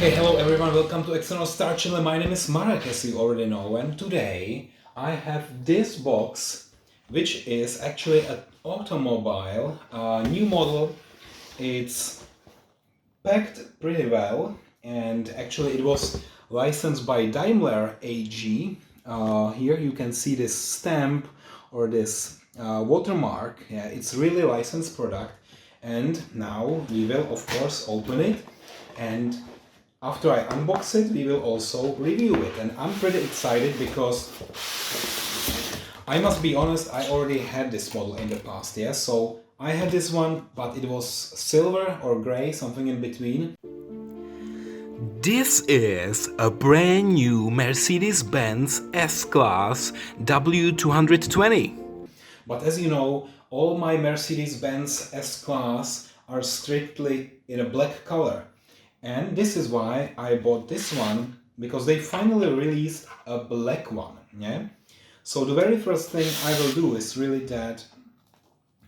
Okay, hello everyone, welcome to External Star Channel. My name is Marek, as you already know, and today I have this box, which is actually an automobile, new model. It's packed pretty well, and actually it was licensed by Daimler AG. Here you can see this stamp or this watermark. Yeah, it's really licensed product, and now we will of course open it, and after I unbox it, we will also review it. And I'm pretty excited because I must be honest, I already had this model in the past, yeah? So I had this one, but it was silver or gray, something in between. This is a brand new Mercedes-Benz S-Class W220. But as you know, all my Mercedes-Benz S-Class are strictly in a black color. And this is why I bought this one, because they finally released a black one, yeah? So the very first thing I will do is really that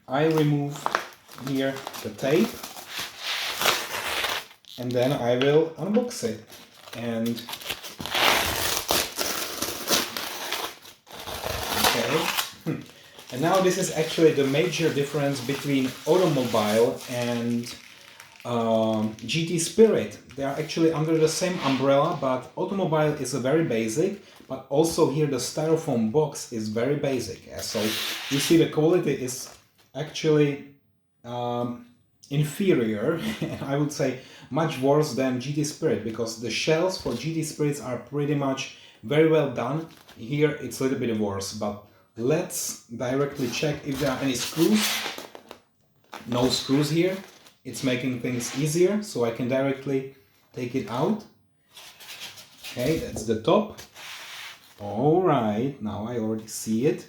I remove here the tape, and then I will unbox it. And okay, and now this is actually the major difference between OTTOmobile and GT Spirit. They are actually under the same umbrella, but OTTOmobile is a very basic, but also here the styrofoam box is very basic. So you see the quality is actually inferior, I would say much worse than GT Spirit, because the shells for GT Spirits are pretty much very well done. Here it's a little bit worse, but let's directly check if there are any screws. No screws here. It's making things easier, so I can directly take it out. Okay, that's the top. Alright, now I already see it.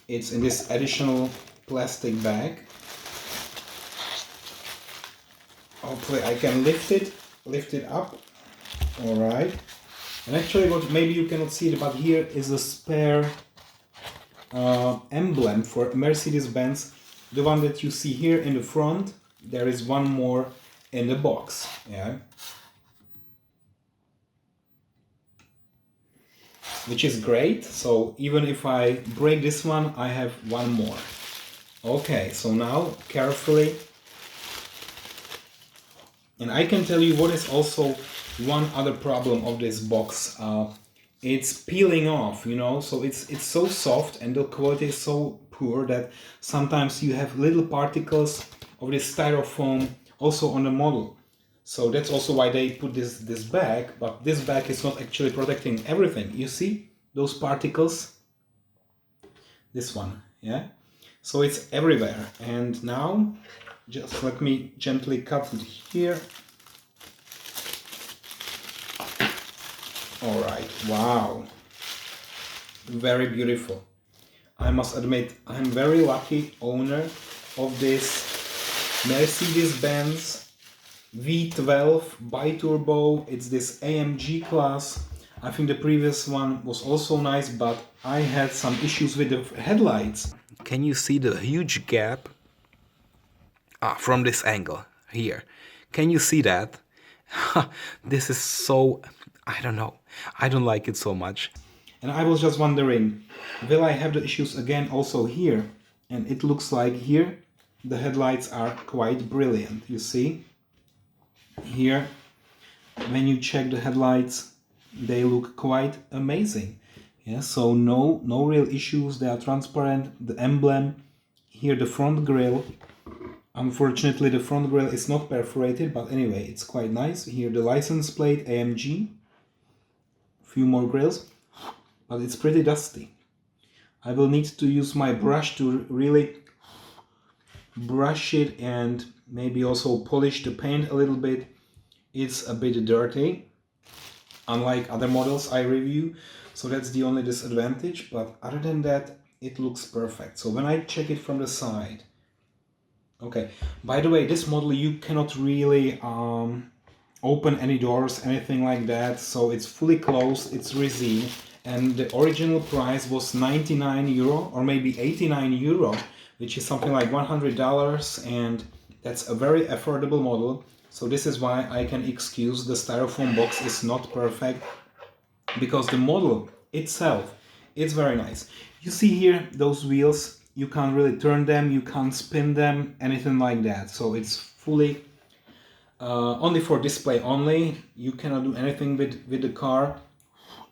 It's in this additional plastic bag. Hopefully I can lift it up. Alright. And actually, what maybe you cannot see it, but here is a spare emblem for Mercedes-Benz. The one that you see here in the front. There is one more in the box, yeah, which is great. So even if I break this one, I have one more. Okay, so now carefully, and I can tell you what is also one other problem of this box. It's peeling off, you know, so it's so soft and the quality is so poor that sometimes you have little particles of this styrofoam also on the model. So that's also why they put this bag, but this bag is not actually protecting everything. You see those particles? This one, yeah? So it's everywhere. And now, just let me gently cut it here. Alright, wow. Very beautiful. I must admit, I'm very lucky owner of this Mercedes-Benz V12 bi-turbo. It's this AMG class. I think the previous one was also nice, but I had some issues with the headlights. Can you see the huge gap? From this angle here. Can you see that? This is so, I don't know. I don't like it so much. And I was just wondering, will I have the issues again also here? And it looks like here the headlights are quite brilliant, you see? Here, when you check the headlights, they look quite amazing. Yeah, so no real issues, they are transparent. The emblem, here the front grille. Unfortunately, the front grille is not perforated, but anyway, it's quite nice. Here the license plate, AMG. A few more grills, but it's pretty dusty. I will need to use my brush to really brush it and maybe also polish the paint a little bit. It's a bit dirty, unlike other models I review, so that's the only disadvantage, but other than that it looks perfect. So when I check it from the side, okay, by the way, this model you cannot really open any doors, anything like that, so it's fully closed, it's resin, and the original price was 99 euro or maybe 89 euro, which is something like $100, and that's a very affordable model. So this is why I can excuse the styrofoam box is not perfect, because the model itself, it's very nice. You see here those wheels, you can't really turn them, you can't spin them, anything like that. So it's fully only for display only. You cannot do anything with the car.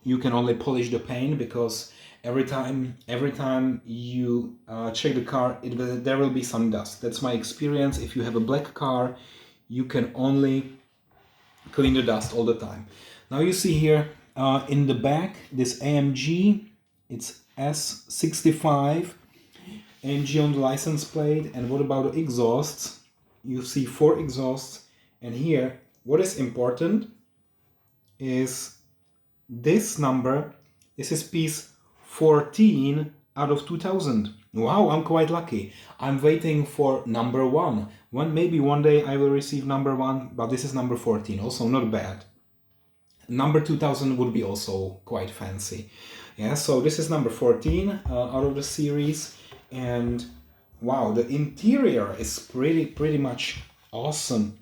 You can only polish the paint, because every time you check the car, there will be some dust. That's my experience. If you have a black car, you can only clean the dust all the time. Now you see here in the back this AMG, it's S65, AMG on the license plate. And what about the exhausts? You see 4 exhausts, and here what is important is this number. This is piece 14 out of 2000. Wow, I'm quite lucky. I'm waiting for number 1. Maybe one day I will receive number 1, but this is number 14, also not bad. Number 2000 would be also quite fancy. Yeah, so this is number 14 out of the series. And wow, the interior is pretty much awesome.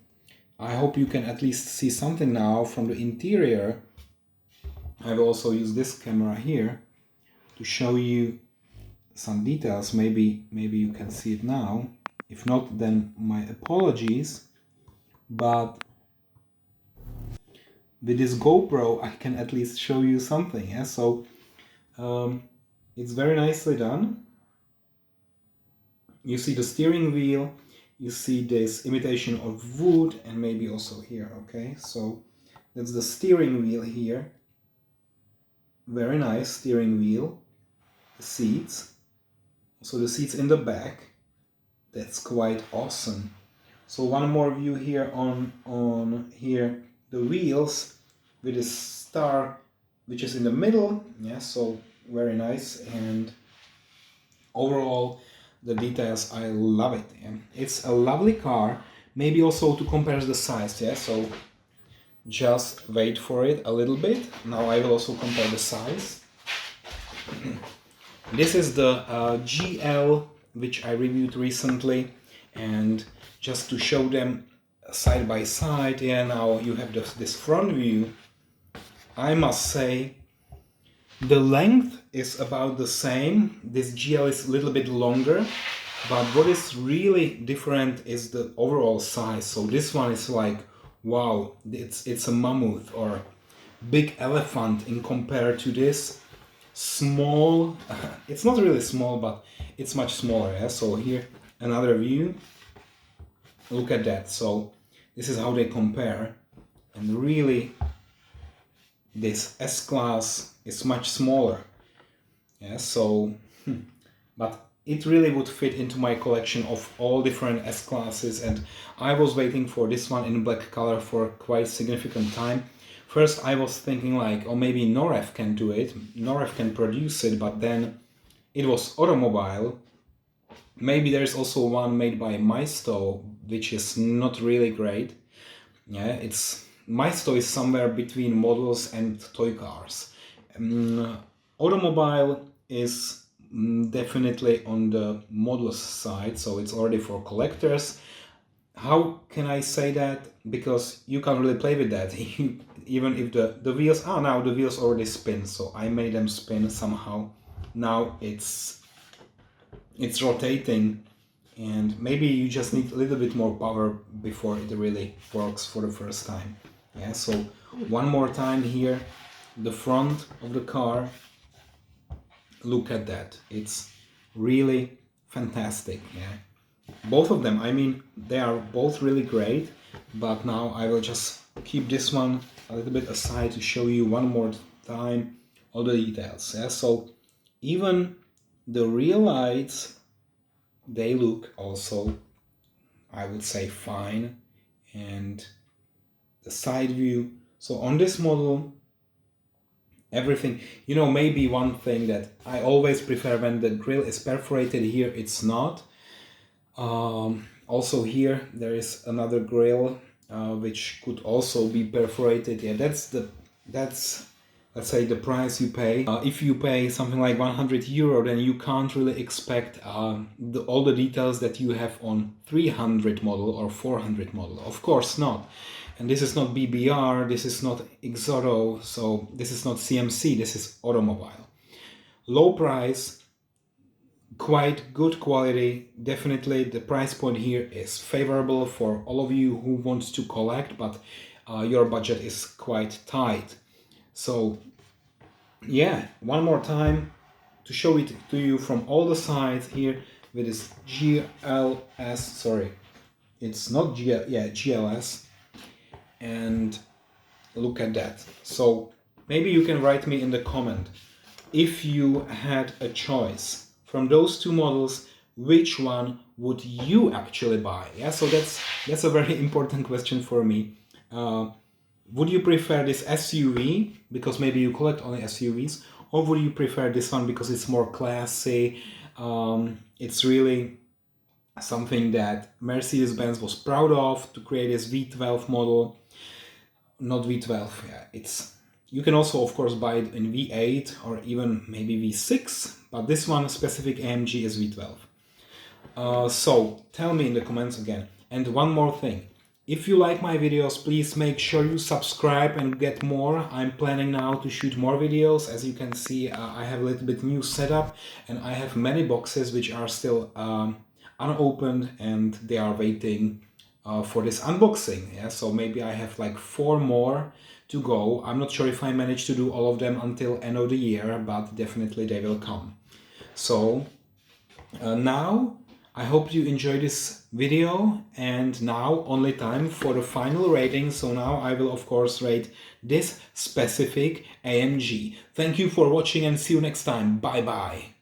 I hope you can at least see something now from the interior. I will also use this camera here to show you some details. Maybe you can see it now. If not, then my apologies. But with this GoPro, I can at least show you something. Yeah? So it's very nicely done. You see the steering wheel, you see this imitation of wood, and maybe also here. Okay, so that's the steering wheel here. Very nice steering wheel. The seats, so the seats in the back, that's quite awesome. So one more view here on here, the wheels with a star which is in the middle. Yeah, so very nice. And overall the details, I love it. Yeah. It's a lovely car. Maybe also to compare the size. Yeah, so just wait for it a little bit. Now I will also compare the size. This is the GL, which I reviewed recently, and just to show them side by side. Yeah, now you have this front view. I must say the length is about the same. This GL is a little bit longer, but what is really different is the overall size. So this one is like, wow, it's a mammoth or big elephant in compared to this small. It's not really small, but it's much smaller. Yeah? So here another view. Look at that. So this is how they compare, and really this S-Class is much smaller. Yeah, so but it really would fit into my collection of all different S-Classes, and I was waiting for this one in black color for quite significant time. First I was thinking like, oh, maybe Noref can do it, Noref can produce it, but then it was OTTOmobile. Maybe there's also one made by Maisto, which is not really great. Yeah, Maisto is somewhere between models and toy cars. OTTOmobile is definitely on the models side, so it's already for collectors. How can I say that? Because you can't really play with that. Even if the wheels, now the wheels already spin, so I made them spin somehow. Now it's rotating, and maybe you just need a little bit more power before it really works for the first time. Yeah, so one more time here, the front of the car. Look at that, it's really fantastic. Yeah, both of them, I mean, they are both really great, but now I will just keep this one a little bit aside to show you one more time all the details. Yeah, so even the rear lights, they look also, I would say, fine. And the side view, so on this model, everything, maybe one thing that I always prefer when the grille is perforated, here it's not. Also here there is another grille which could also be perforated. Yeah, that's let's say the price you pay. If you pay something like 100 euro, then you can't really expect all the details that you have on 300 model or 400 model. Of course not. And this is not BBR, this is not Xoro, so this is not CMC, this is OTTOmobile. Low price, quite good quality. Definitely the price point here is favorable for all of you who want to collect, but your budget is quite tight. So yeah, one more time to show it to you from all the sides here with this GLS, sorry, it's not GLS, and look at that. So maybe you can write me in the comment, if you had a choice from those two models, which one would you actually buy? Yeah, so that's a very important question for me. Would you prefer this SUV because maybe you collect only SUVs, or would you prefer this one because it's more classy? It's really something that Mercedes-Benz was proud of to create this V12 model. Not V12, yeah, you can also of course buy it in V8 or even maybe V6, but this one specific AMG is V12. So tell me in the comments again. And one more thing, if you like my videos, please make sure you subscribe and get more. I'm planning now to shoot more videos. As you can see, I have a little bit new setup, and I have many boxes which are still unopened, and they are waiting for this unboxing. Yeah, so maybe I have like 4 more to go. I'm not sure if I manage to do all of them until end of the year, but definitely they will come. So now I hope you enjoyed this video, and now only time for the final rating. So now I will of course rate this specific AMG. Thank you for watching and see you next time. Bye bye.